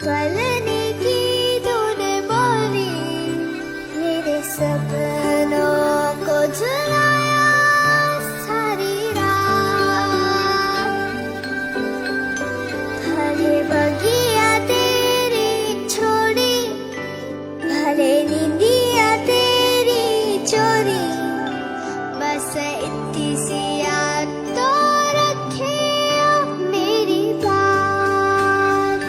पलने की तूने बोली, मेरे सपनों को झुलाया सारी रात। भले बगिया तेरी छोड़ी, भले नींदिया तेरी चोरी, बस इतनी सी याद तो रखे मेरी बात।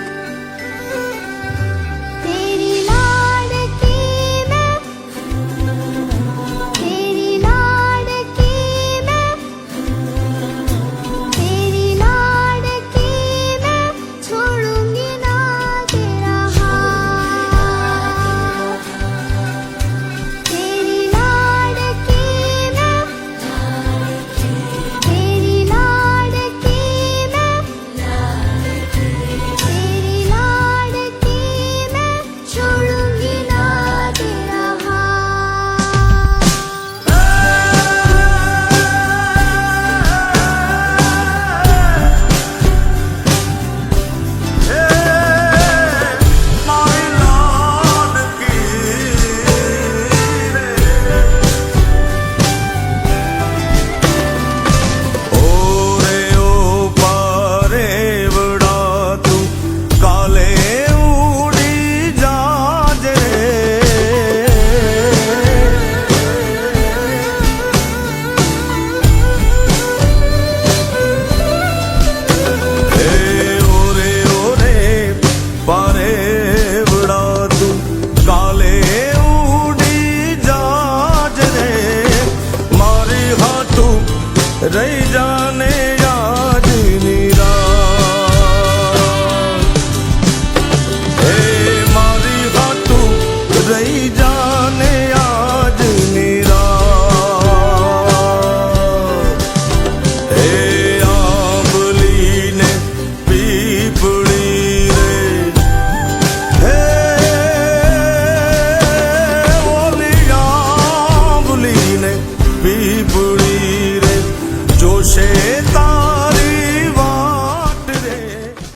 तेरी लाडकी मैं, तेरी लाडकी मैं, तेरी लाडकी मैं, छोड़ूंगी ना तेरा हाथ। तेरी लाडकी मैं, तेरी लाडकी मैं, तेरी लाडकी मैं, छोड़ूंगी ना तेरा हाथ। रही जाने याद निराश, हे मारी हाथू रही जा